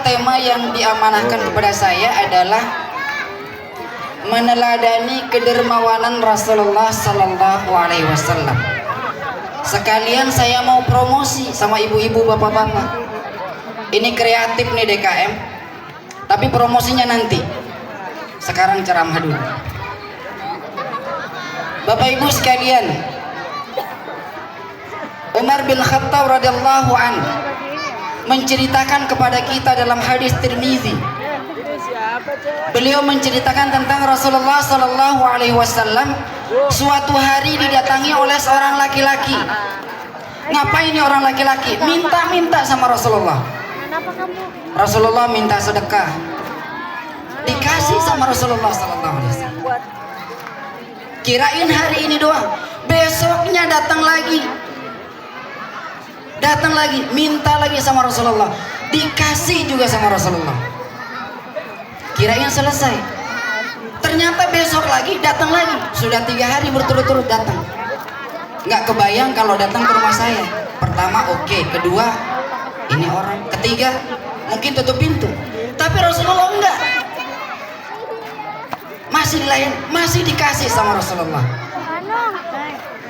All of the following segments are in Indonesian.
tema yang diamanahkan kepada saya adalah meneladani kedermawanan Rasulullah Sallallahu Alaihi Wasallam. Sekalian saya mau promosi sama ibu-ibu, bapak-bapak. Ini kreatif nih DKM, tapi promosinya nanti. Sekarang ceramah dulu. Bapak Ibu sekalian, Umar bin Khattab radhiyallahu an menceritakan kepada kita dalam hadis Tirmizi. Beliau menceritakan tentang Rasulullah Sallallahu Alaihi Wasallam. Suatu hari didatangi oleh seorang laki-laki. Ngapain ini orang laki-laki? Minta-minta sama Rasulullah. Rasulullah minta sedekah, dikasih sama Rasulullah Sallallahu Alaihi Wasallam. Kirain hari ini doang, besoknya datang lagi, minta lagi sama Rasulullah, dikasih juga sama Rasulullah. Kirain selesai, ternyata besok lagi datang lagi. Sudah 3 hari berturut-turut datang. Nggak kebayang kalau datang ke rumah saya. Pertama oke, kedua ini orang, ketiga mungkin tutup pintu. Tapi Rasulullah enggak, masih lain, masih dikasih sama Rasulullah.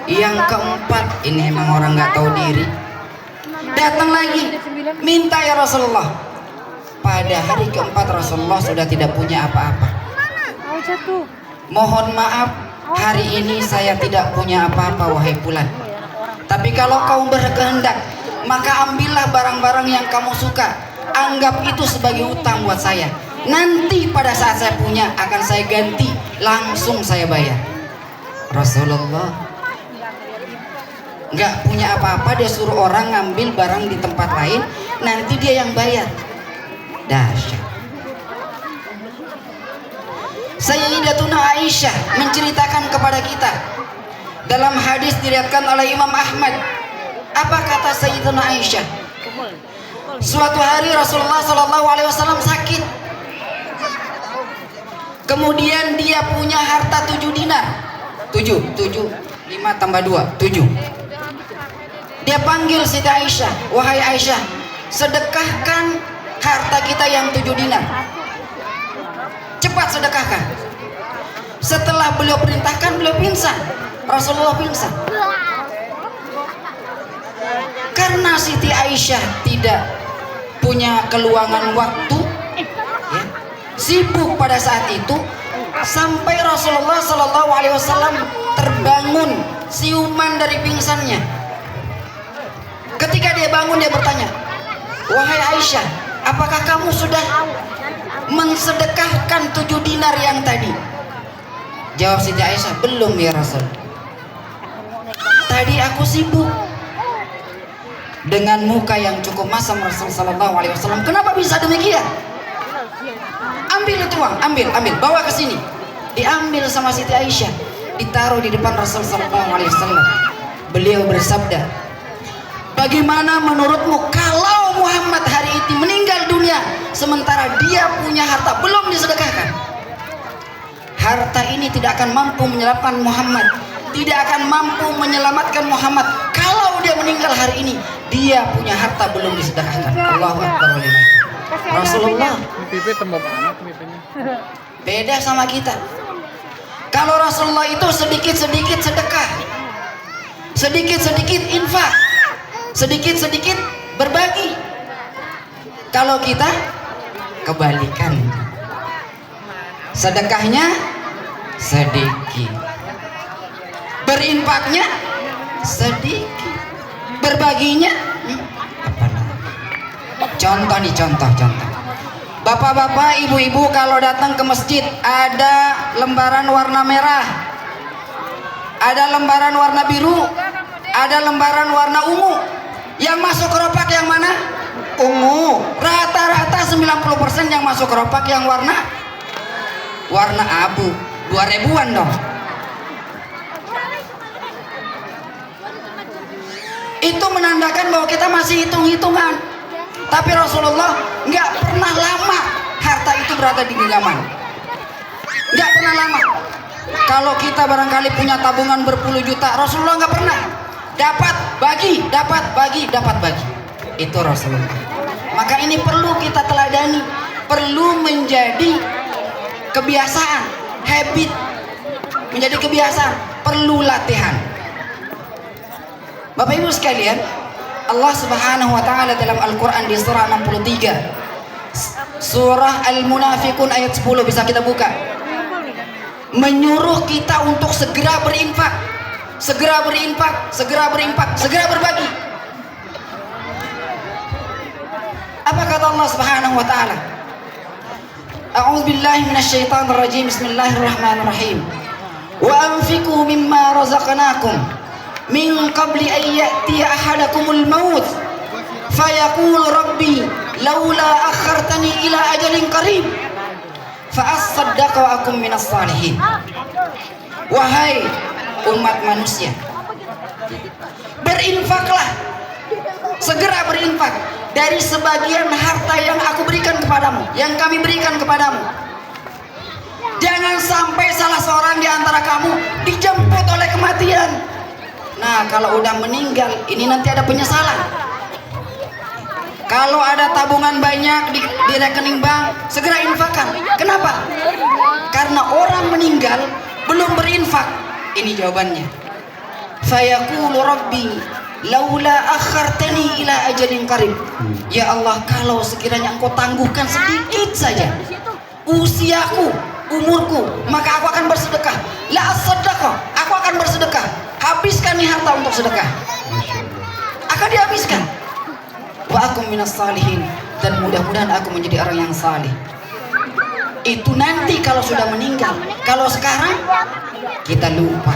Yang keempat, ini emang orang nggak tahu diri, datang lagi minta ya Rasulullah. Pada hari keempat Rasulullah sudah tidak punya apa-apa. Mohon maaf, hari ini saya tidak punya apa-apa wahai Fulan. Tapi kalau kau berkehendak, maka ambillah barang-barang yang kamu suka, anggap itu sebagai utang buat saya. Nanti pada saat saya punya akan saya ganti, langsung saya bayar. Rasulullah nggak punya apa-apa, dia suruh orang ngambil barang di tempat lain, nanti dia yang bayar. Dahsyat. Sayyidatuna Aisyah menceritakan kepada kita dalam hadis diriwayatkan oleh Imam Ahmad. Apa kata Sayyidatuna Aisyah? Suatu hari Rasulullah Sallallahu Alaihi Wasallam sakit. Kemudian dia punya harta 7 dinar. 7, 5 tambah 2, 7. Dia panggil Siti Aisyah, wahai Aisyah, sedekahkan harta kita yang 7 dinar. Cepat sedekahkan. Setelah beliau perintahkan, beliau pingsan. Rasulullah pingsan. Karena Siti Aisyah tidak punya keluangan waktu, ya, sibuk pada saat itu, sampai Rasulullah Sallallahu Alaihi Wasallam terbangun siuman dari pingsannya. Ketika dia bangun, dia bertanya, wahai Aisyah, apakah kamu sudah mensedekahkan 7 dinar yang tadi? Jawab Siti Aisyah, belum ya Rasul. Tadi aku sibuk. Dengan muka yang cukup masam Rasul Sallallahu Alaihi Wasallam, kenapa bisa demikian? Ambil itu uang, ambil, bawa ke sini. Diambil sama Siti Aisyah, ditaruh di depan Rasul Sallallahu Alaihi Wasallam. Beliau bersabda, bagaimana menurutmu kalau Muhammad hari ini meninggal dunia sementara dia punya harta belum disedekahkan? Harta ini tidak akan mampu menyelamatkan Muhammad, tidak akan mampu menyelamatkan Muhammad kalau dia meninggal hari ini. Dia punya harta belum disedekahkan. Allahu Akbar. Rasulullah beda sama kita. Kalau Rasulullah itu sedikit-sedikit sedekah, sedikit-sedikit infak, sedikit-sedikit berbagi. Kalau kita kebalikan, sedekahnya sedikit, berinfaknya sedikit, berbaginya apalagi. Contoh nih, contoh. Bapak-bapak, ibu-ibu kalau datang ke masjid, ada lembaran warna merah, ada lembaran warna biru, ada lembaran warna ungu. Yang masuk keropak yang mana? Ungu. Rata-rata 90% yang masuk keropak yang warna abu. 2000-an dong. Itu menandakan bahwa kita masih hitung-hitungan. Tapi Rasulullah nggak pernah lama harta itu berada di genggaman. Nggak pernah lama. Kalau kita barangkali punya tabungan berpuluh juta, Rasulullah nggak pernah. Dapat bagi. Itu Rasulullah. Maka ini perlu kita teladani, perlu menjadi kebiasaan, habit, menjadi kebiasaan, perlu latihan. Bapak Ibu sekalian, Allah Subhanahu wa taala dalam Al-Qur'an di surah 63, surah Al-Munafiqun ayat 10, bisa kita buka, menyuruh kita untuk segera berinfak, segera berinfak, segera berinfak, segera berbagi. Apa kata Allah Subhanahu wa taala? A'udzubillahi minasyaitonir rajim. Bismillahirrahmanirrahim. Wa anfiqu mimma razaqnakum min qabli an ya'tiya ahadakumul maut fayaqulu rabbi laula akhartani ila ajalin qarib fa asaddaqu wa akum minas salihin. Wahai umat manusia, berinfaklah, segera berinfak dari sebagian harta yang aku berikan kepadamu, yang kami berikan kepadamu. Jangan sampai salah seorang di antara kamu dijemput oleh kematian. Nah, kalau udah meninggal, ini nanti ada penyesalan. Kalau ada tabungan banyak di rekening bank, segera infakkan. Kenapa? Karena orang meninggal belum berinfak. Ini jawabannya. Fayaqulu rabbi laula akhartani ila ajalin qarib. Ya Allah, kalau sekiranya engkau tangguhkan sedikit saja usiaku, umurku, maka aku akan bersedekah. La asadaqah, aku akan bersedekah. Habiskan nih harta untuk sedekah, akan dihabiskan. Wa akum minas salihin, dan mudah-mudahan aku menjadi orang yang saleh. Itu nanti kalau sudah meninggal. Kalau sekarang kita lupa.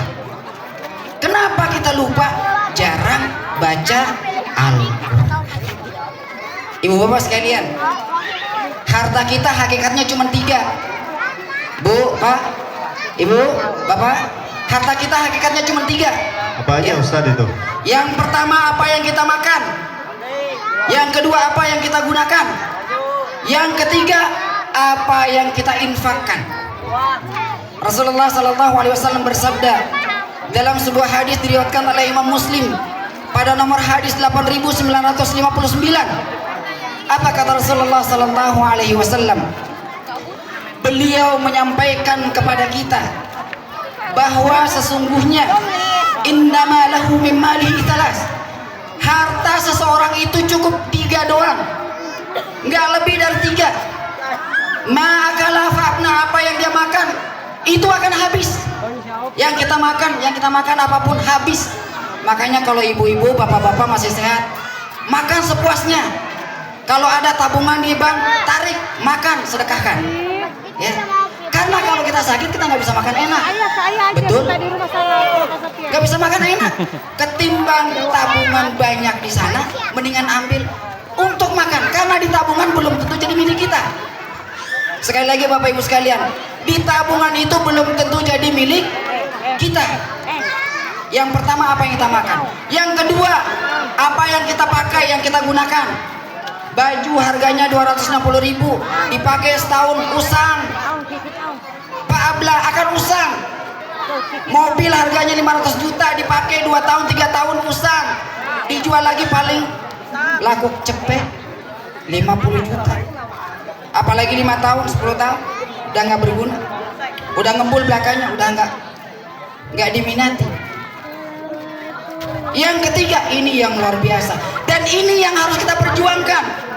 Kenapa kita lupa? Jarang baca Al-Quran. Ibu bapak sekalian, harta kita hakikatnya cuma 3. Bu, pak, ibu, bapak, harta kita hakikatnya cuma 3. Apa aja ya, Ustaz itu? Yang pertama apa yang kita makan, yang kedua apa yang kita gunakan, yang ketiga apa yang kita infakkan. Rasulullah SAW bersabda dalam sebuah hadis diriwayatkan oleh Imam Muslim pada nomor hadis 8959. Apa kata Rasulullah SAW? Beliau menyampaikan kepada kita bahwa sesungguhnya innama lahu min malihi talas, harta seseorang itu cukup 3 doang, nggak lebih dari 3. Ma'akala fa'abna, apa yang dia makan itu akan habis. Yang kita makan apapun habis. Makanya kalau ibu-ibu, bapak-bapak masih sehat, makan sepuasnya. Kalau ada tabungan di bank, tarik, makan, sedekahkan. Ya. Karena kalau kita sakit kita nggak bisa makan enak. Betul? Nggak bisa makan enak. Ketimbang tabungan banyak di sana, mendingan ambil untuk makan. Karena di tabungan belum tentu jadi milik kita. Sekali lagi Bapak Ibu sekalian, di tabungan itu belum tentu jadi milik kita. Yang pertama apa yang kita makan, yang kedua apa yang kita pakai, yang kita gunakan. Baju harganya 260.000 dipakai setahun usang, Pak Abla akan usang. Mobil harganya 500 juta dipakai 2 tahun 3 tahun usang, dijual lagi paling laku cepet 50 juta. Apalagi 5 tahun 10 tahun udah nggak berguna, udah ngembul belakangnya, udah nggak diminati. Yang ketiga, ini yang luar biasa dan ini yang harus kita perjuangkan.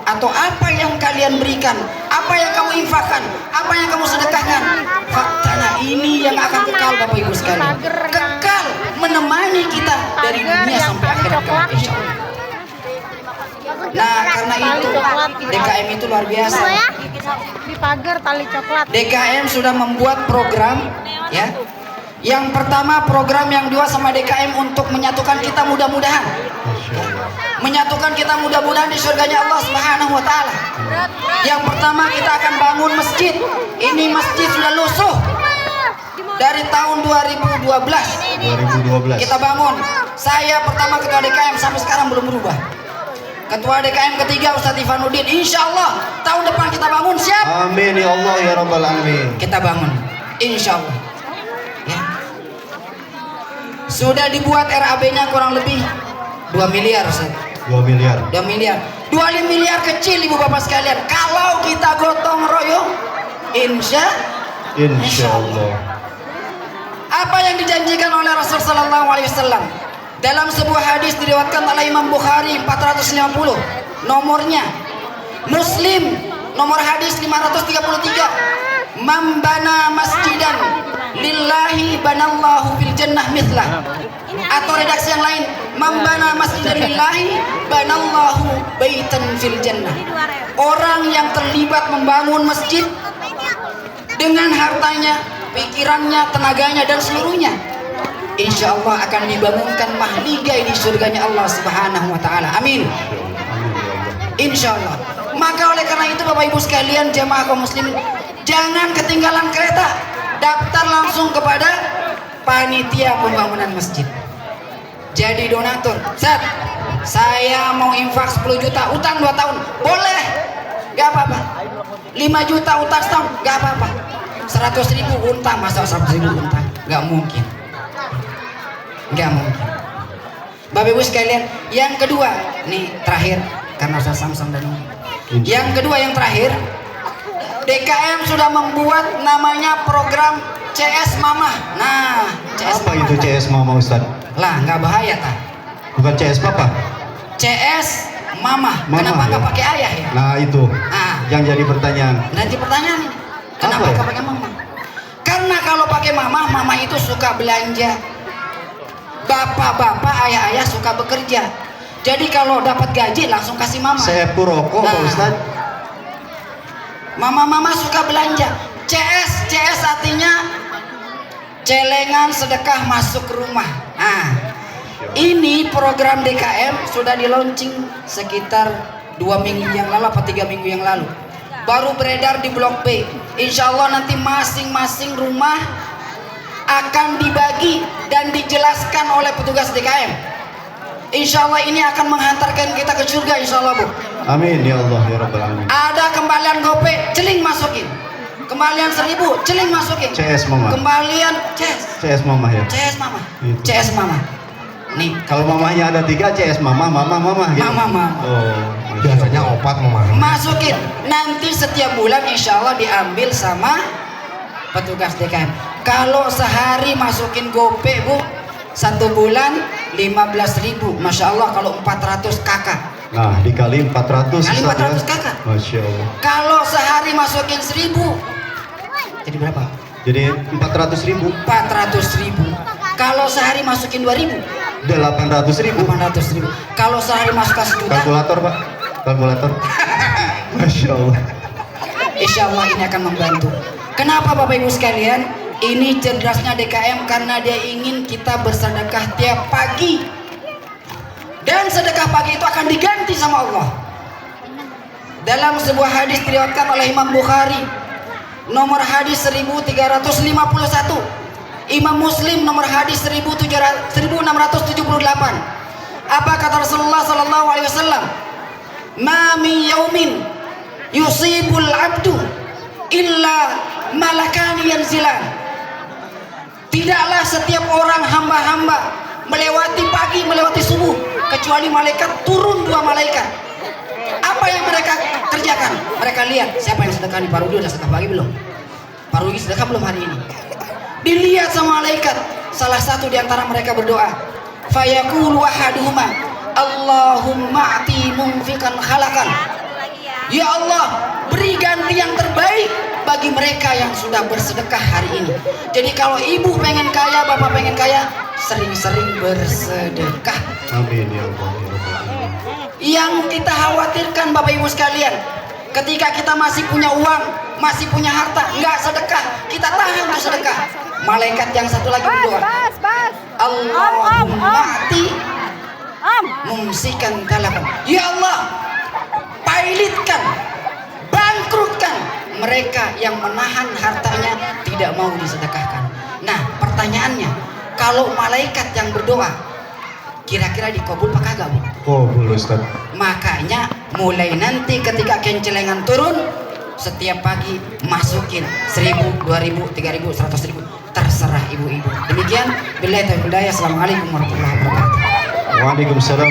Atau apa yang kalian berikan, apa yang kamu infakkan, apa yang kamu sedekahkan, faktanya ini yang akan kekal Bapak Ibu sekalian, kekal menemani kita dari dunia sampai akhirat kelak insyaallah. Nah, karena itu DKM itu luar biasa. Di pagar tali coklat. DKM sudah membuat program, ya. Yang pertama program yang dua sama DKM untuk menyatukan kita mudah-mudahan, menyatukan kita mudah-mudahan di surganya Allah Subhanahu wa taala. Yang pertama kita akan bangun masjid. Ini masjid sudah lusuh dari tahun 2012. Kita bangun. Saya pertama ketua DKM sampai sekarang belum berubah. Ketua DKM ketiga Ustadz Ivanuddin, insya Allah tahun depan kita bangun, siap? Amin ya Allah ya Rabbal Alamin. Kita bangun, insya Allah. Ya. Sudah dibuat RAB-nya kurang lebih 2 miliar Ustaz. 2 miliar. 2 miliar. 2 miliar kecil ibu bapak sekalian. Kalau kita gotong royong, insya Insyaallah. apa yang dijanjikan oleh Rasul sallallahu alaihi wasallam dalam sebuah hadis diriwayatkan oleh Imam Bukhari 450 nomornya, Muslim nomor hadis 533, man bana masjidan lillahi banallahu fil jannah mithlah, atau redaksi yang lain, man bana masjidan lillahi banallahu baitan fil jannah. Orang yang terlibat membangun masjid dengan hartanya, pikirannya, tenaganya dan seluruhnya, insya Allah akan dibangunkan mahligai di surganya Allah Subhanahu wa taala. Amin. Insya Allah. Maka oleh karena itu Bapak Ibu sekalian jemaah kaum muslimin, jangan ketinggalan kereta, daftar langsung kepada panitia pembangunan masjid. Jadi donatur. Ustaz, saya mau infak 10 juta, utang 2 tahun. Boleh. Gak apa-apa. 5 juta utang setahun, gak apa-apa. 100.000 utang, masa 100.000 utang? Gak mungkin. Gak mungkin. Bapak Ibu sekalian, yang kedua, nih terakhir karena saya Samsung dan yang kedua, yang terakhir, DKM sudah membuat namanya program CS Mama. Nah, CS Apa Mama itu CS Mama Ustaz? lah, nggak bahaya tak? Bukan CS Papa? CS Mama. Mama, Kenapa nggak ya? pakai ayah ya? Nah itu Ah. yang jadi pertanyaan. Nanti pertanyaan ini, kenapa Apa ya? nggak pakai Mama? Karena kalau pakai Mama, Mama itu suka belanja. Bapak-bapak, ayah-ayah suka bekerja. Jadi kalau dapat gaji langsung kasih Mama. Sepu rokok Pak Nah. Ustaz. Mama-mama suka belanja. CS artinya celengan sedekah masuk rumah. Nah, ini program DKM sudah di launching sekitar 2 minggu yang lalu atau 3 minggu yang lalu. Baru beredar di Blok B. Insya Allah nanti masing-masing rumah akan dibagi dan dijelaskan oleh petugas DKM. Insya Allah ini akan menghantarkan kita ke surga, insya Allah Bu. Amin ya Allah ya Rabbal Alamin. Ada kembalian GoPay, celing masukin. Kembalian 1.000, celing masukin. CS Mama. Kembalian CS Mama ya. CS Mama. Itu. CS Mama. Nih, Kalau mamanya ada 3, CS Mama gitu. Mama. Oh, Biasanya opat mau mahal. Masukin. Nanti setiap bulan insya Allah diambil sama petugas DKM. Kalau sehari masukin GoPay Bu, 1 bulan 15.000. Masya Allah kalau 400 kakak. Nah dikali 400 Kali Ustaz, 400 ya. kakak. Masya Allah. Kalau sehari masukin 1.000, jadi berapa? Jadi 400.000, 400.000. Kalau sehari masukin 2.000, 800.000. 800.000. Kalau sehari masukkan 1 juta, Kalkulator Pak. Kalkulator. Masya Allah. insya Allah ini akan membantu. Kenapa Bapak Ibu sekalian? Ini cerdasnya DKM karena dia ingin kita bersedekah tiap pagi. Dan sedekah pagi itu akan diganti sama Allah. Dalam sebuah hadis diriwayatkan oleh Imam Bukhari, nomor hadis 1351. Imam Muslim nomor hadis 1678. Apa kata Rasulullah sallallahu alaihi wasallam? Ma min yaumin yusibul abdu illa malakani yanzilan. Tidaklah setiap orang hamba-hamba melewati pagi, melewati subuh, kecuali malaikat turun 2 malaikat. Apa yang mereka kerjakan? Mereka lihat siapa yang sedekah nih. Pak Rudi udah sedekah pagi belum? Pak Rudi sedekah belum hari ini? Dilihat sama malaikat. Salah satu di antara mereka berdoa, fayaqulu ahaduhuma Allahumma ati mumfikan khalakan. Ya Allah, beri ganti yang terbaik bagi mereka yang sudah bersedekah hari ini. Jadi kalau ibu pengen kaya, bapak pengen kaya, sering-sering bersedekah. Amin ya Allah ya Rabbal Alamin. Yang kita khawatirkan Bapak Ibu sekalian, ketika kita masih punya uang, masih punya harta, nggak sedekah, kita tahan untuk sedekah. Malaikat yang satu lagi berdoa, Allahumma ati mumsikan talakan. Ya Allah, pailitkan, bangkrutkan mereka yang menahan hartanya tidak mau disedekahkan. Nah pertanyaannya, kalau malaikat yang berdoa kira-kira dikabul apa kagak Bu? Oh boleh Ustaz. Makanya mulai nanti ketika kencelengan turun, setiap pagi masukin 1.000, 2.000, 3.000, 100.000, terserah ibu-ibu. Demikian, billahi taufiq hidayah. Assalamualaikum warahmatullahi wabarakatuh. Waalaikumsalam.